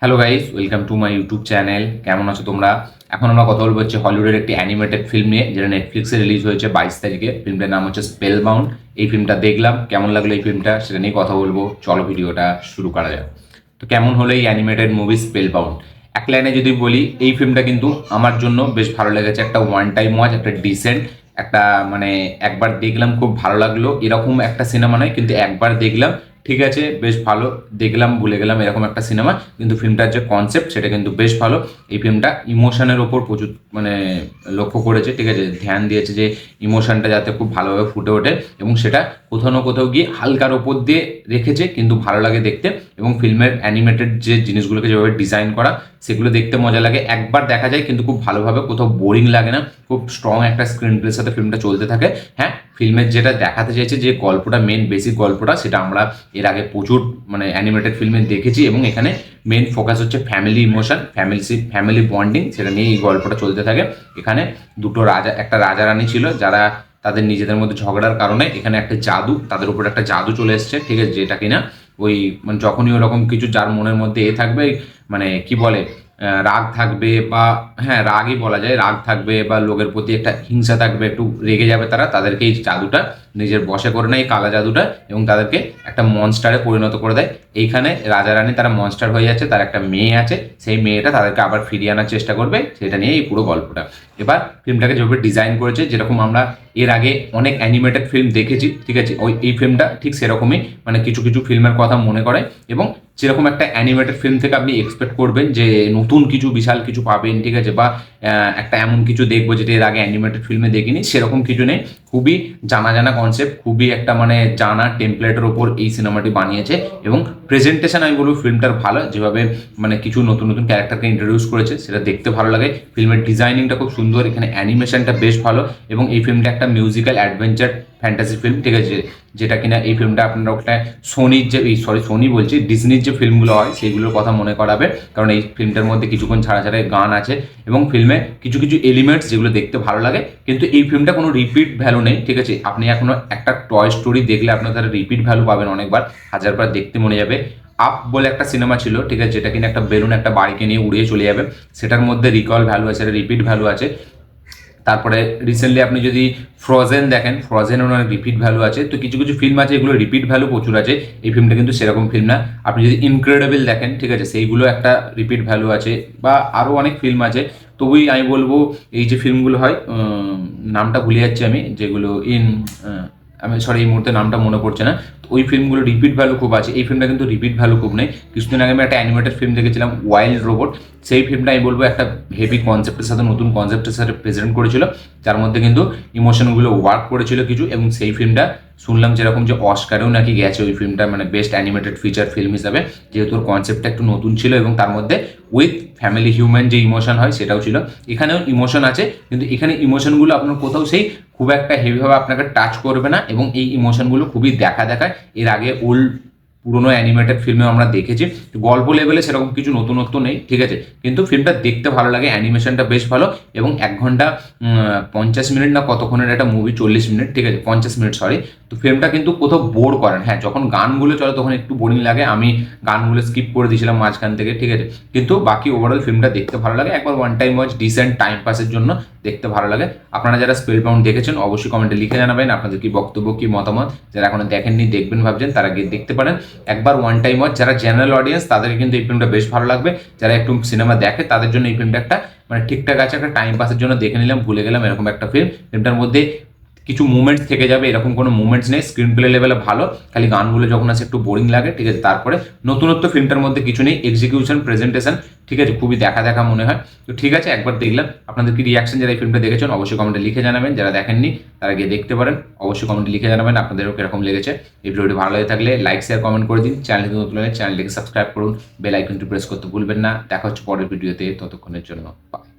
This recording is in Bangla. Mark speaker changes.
Speaker 1: Hello guys, welcome to my YouTube channel. কেমন আছো তোমরা? এখন আমরা কথা বলবো হচ্ছে হলিউডের একটি অ্যানিমেটেড ফিল্ম নিয়ে, যেটা নেটফ্লিক্সে রিলিজ হয়েছে 22 তারিখে। ফিল্মটার নাম হচ্ছে স্পেল বাউন্ড। এই ফিল্মটা দেখলাম, কেমন লাগলো এই ফিল্মটা সেটা নিয়ে কথা বলবো। চলো ভিডিওটা শুরু করা যাক। তো কেমন হলো এই অ্যানিমেটেড মুভি স্পেল বাউন্ড? এক লাইনে যদি বলি, এই ফিল্মটা কিন্তু আমার জন্য বেশ ভালো লেগেছে। একটা ওয়ান টাইম ওয়াচ, একটা ডিসেন্ট, একটা মানে একবার দেখলাম খুব ভালো লাগলো এরকম একটা সিনেমা নয়, কিন্তু একবার দেখলাম ঠিক আছে বেশ ভালো, দেখলাম ভুলে গেলাম এরকম একটা সিনেমা। কিন্তু ফিল্মটার যে কনসেপ্ট সেটা কিন্তু বেশ ভালো। এই ফিল্মটা ইমোশনের ওপর প্রচুর মানে লক্ষ্য করেছে, ঠিক আছে, ধ্যান দিয়েছে যে ইমোশনটা যাতে খুব ভালোভাবে ফুটে ওঠে, এবং সেটা কোথাও না কোথাও গিয়ে হালকার ওপর দিয়ে রেখেছে কিন্তু ভালো লাগে দেখতে। এবং ফিল্মের অ্যানিমেটেড যে জিনিসগুলোকে যেভাবে ডিজাইন করা, সেগুলো দেখতে মজা লাগে, একবার দেখা যায় কিন্তু খুব ভালোভাবে, কোথাও বোরিং লাগে না। খুব স্ট্রং একটা স্ক্রিন প্লের সাথে ফিল্মটা চলতে থাকে। হ্যাঁ, ফিল্মের যেটা দেখাতে চাইছে যে গল্পটা, মেন বেসিক গল্পটা, সেটা আমরা এর আগে প্রচুর মানে অ্যানিমেটেড ফিল্মে দেখেছি। এবং এখানে মেন ফোকাস হচ্ছে ফ্যামিলি ইমোশন, ফ্যামিলি বন্ডিং, সেটা নিয়ে এই গল্পটা চলতে থাকে। এখানে দুটো রাজা, একটা রাজা রানী ছিল, যারা তাদের নিজেদের মধ্যে ঝগড়ার কারণে এখানে একটা জাদু, তাদের উপর একটা জাদু চলে এসছে, ঠিক আছে, যেটা কিনা ওই মানে যখনই ওরকম কিছু যার মনের মধ্যে থাকবে, মানে কি বলে, রাগ থাকবে, বা হ্যাঁ রাগই বলা যায়, রাগ থাকবে বা লোকের প্রতি একটা হিংসা থাকবে, একটু রেগে যাবে তারা, তাদেরকে এই জাদুটা নিজের বশে করে নেয়, এই কালা জাদুটা, এবং তাদেরকে একটা মনস্টারে পরিণত করে দেয়। এইখানে রাজা রানী তারা মনস্টার হয়ে যাচ্ছে, তার একটা মেয়ে আছে, সেই মেয়েটা তাদেরকে আবার ফিরিয়ে আনার চেষ্টা করবে, সেটা নিয়ে এই পুরো গল্পটা। এবার ফিল্মটাকে যেভাবে ডিজাইন করেছে, যেরকম আমরা এর আগে অনেক অ্যানিমেটেড ফিল্ম দেখেছি, ঠিক আছে, ওই এই ফিল্মটা ঠিক সেরকমই, মানে কিছু কিছু ফিল্মের কথা মনে করে, এবং যেরকম একটা অ্যানিমেটেড ফিল্ম থেকে আপনি এক্সপেক্ট করবেন যে নতুন কিছু, বিশাল কিছু পাবেন, ঠিক আছে, বা একটা এমন কিছু দেখবো যেটা এর আগে অ্যানিমেটেড ফিল্মে দেখিনি, সেরকম কিছু নেই। খুবই জানা জানা কনসেপ্ট, খুবই একটা মানে জানা টেমপ্লেটের ওপর এই সিনেমাটি বানিয়েছে। এবং প্রেজেন্টেশন আমি বলবো ফিল্মটার ভালো, যেভাবে মানে কিছু নতুন নতুন ক্যারেক্টারকে ইন্ট্রোডিউস করেছে, সেটা দেখতে ভালো লাগে। ফিল্মের ডিজাইনিংটা খুব সুন্দর, এখানে অ্যানিমেশনটা বেশ ভালো। এবং এই ফিল্মটা একটা মিউজিক্যাল অ্যাডভেঞ্চার ফ্যান্টাসি ফিল্ম, ঠিক আছে, যেটা কিনা এই ফিল্মটা আপনারা ওটা সোনির যে, সোনি বলছি, ডিজনির যে ফিল্মগুলো হয় সেইগুলোর কথা মনে করাবে। কারণ এই ফিল্মটার মধ্যে কিছুক্ষণ ছাড়া ছাড়া গান আছে, এবং ফিল্মে কিছু কিছু এলিমেন্টস যেগুলো দেখতে ভালো লাগে। কিন্তু এই ফিল্মটা কোনো রিপিট ভ্যালু নেই, ঠিক আছে। আপনি এখনো একটা টয় স্টোরি দেখলে আপনার তারা রিপিট ভ্যালু পাবেন অনেকবার, হাজারবার দেখতে মনে যাবে। আপ বলে একটা সিনেমা ছিল, ঠিক আছে, যেটা কিনা একটা বেলুন একটা বাড়িকে নিয়ে উড়িয়ে চলে যাবে, সেটার মধ্যে রিকল ভ্যালু আছে, রিপিট ভ্যালু আছে। তারপরে রিসেন্টলি আপনি যদি ফ্রোজেন দেখেন, ফ্রোজেনের অনেক রিপিট ভ্যালু আছে। তো কিছু কিছু ফিল্ম আছে এগুলো রিপিট ভ্যালু প্রচুর আছে, এই ফিল্মটা কিন্তু সেরকম ফিল্ম না। আপনি যদি ইনক্রেডিবল দেখেন, ঠিক আছে, সেইগুলো একটা রিপিট ভ্যালু আছে, বা আরও অনেক ফিল্ম আছে। তবুই আমি বলবো এই যে ফিল্মগুলো হয়, নামটা ভুলে যাচ্ছি আমি, যেগুলো আমি সরি এই মুহূর্তে নামটা মনে পড়ছে না। তো ওই ফিল্মগুলো রিপিট ভ্যালু খুব আছে, এই ফিল্মটা কিন্তু রিপিট ভ্যালু খুব নেই। কিছুদিন আগে আমি একটা অ্যানিমেটেড ফিল্ম দেখেছিলাম, ওয়াইল্ড রোবট। সেই ফিল্মটা আমি বলবো একটা হেভি কনসেপ্টের সাথে, নতুন কনসেপ্টের সাথে প্রেজেন্ট করেছিল, যার মধ্যে কিন্তু ইমোশনগুলো ওয়ার্ক করেছিল কিছু। এবং সেই ফিল্মটা শুনলাম যেরকম যে অস্কারেও নাকি গেছে ওই ফিল্মটা, মানে বেস্ট অ্যানিমেটেড ফিচার ফিল্ম হিসাবে, যেহেতু ওর কনসেপ্টটা একটু নতুন ছিল, এবং তার মধ্যে উইথ ফ্যামিলি হিউম্যান যে ইমোশন হয় সেটাও ছিল। এখানেও ইমোশন আছে, কিন্তু এখানে ইমোশনগুলো আপনার কোথাও সেই খুব একটা হেভিভাবে আপনাকে টাচ করবে না, এবং এই ইমোশনগুলো খুবই দেখা দেখায়। এর আগে ওল্ড পুরোনো অ্যানিমেটেড ফিল্মে আমরা দেখেছি, গল্প লেভেলে সেরকম কিছু নতুনত্ব নেই, ঠিক আছে, কিন্তু ফিল্মটা দেখতে ভালো লাগে, অ্যানিমেশনটা বেশ ভালো। এবং 1 ঘন্টা 50 মিনিট না কতক্ষণের একটা মুভি, 40 মিনিট, ঠিক আছে, 50 মিনিট সরি। তো ফিল্মটা কিন্তু কোথাও বোর করেন, হ্যাঁ যখন গানগুলো চলে তখন একটু বোরিং লাগে, আমি গানগুলো স্কিপ করে দিয়েছিলাম মাঝখান থেকে, ঠিক আছে, কিন্তু বাকি ওভারঅল ফিল্মটা দেখতে ভালো লাগে, একবার one time watch, decent time পাসের জন্য দেখতে ভালো লাগে। আপনারা যারা স্পেল বাউন্ড দেখেছেন অবশ্যই কমেন্টে লিখে জানাবেন আপনাদের কি বক্তব্য, কি মতামত। যারা এখনো দেখেননি, দেখবেন ভাবছেন, তারা গিয়ে দেখতে পারেন একবার ওয়ান টাইম ওয়াচ। যারা জেনারেল অডিয়েন্স তাদেরকে কিন্তু এই ফিল্মটা বেশ ভালো লাগবে, যারা একটু সিনেমা দেখে তাদের জন্য এই ফিল্মটা একটা মানে ঠিকঠাক আছে, একটা টাইম পাসের জন্য দেখে নিলাম, ভুলে গেলাম এরকম একটা ফিল্ম। ফিল্মটার মধ্যে কিছু মুভমেন্টস থেকে যাবে, এরকম কোনো মুভমেন্টস নেই, স্ক্রিন প্লে লেভেলে ভালো, খালি গানগুলো যখন আছে একটু বোরিং লাগে, ঠিক আছে। তারপরে নতুনত্ব ফিল্মটার মধ্যে কিছু নেই, এক্সিকিউশন, প্রেজেন্টেশন, ঠিক আছে, খুবই দেখা দেখা মনে হয়। তো ঠিক আছে, একবার দেখলাম। আপনাদের কি রিয়াকশন যারা এই ফিল্মটা দেখেছেন অবশ্যই কমেন্টে লিখে জানাবেন, যারা দেখেননি তারা গিয়ে দেখতে পারেন, অবশ্যই কমেন্টে লিখে জানাবেন আপনাদেরও কিরকম লেগেছে। এই ভিডিওটি ভালো লাগে থাকলে লাইক শেয়ার কমেন্ট করে দিন, চ্যানেলটি নতুন হলে চ্যানেলটিকে সাবস্ক্রাইব করুন, বেল আইকনটি প্রেস করতে ভুলবেন না। দেখা হচ্ছে পরের ভিডিওতে, ততক্ষণের জন্য বাই।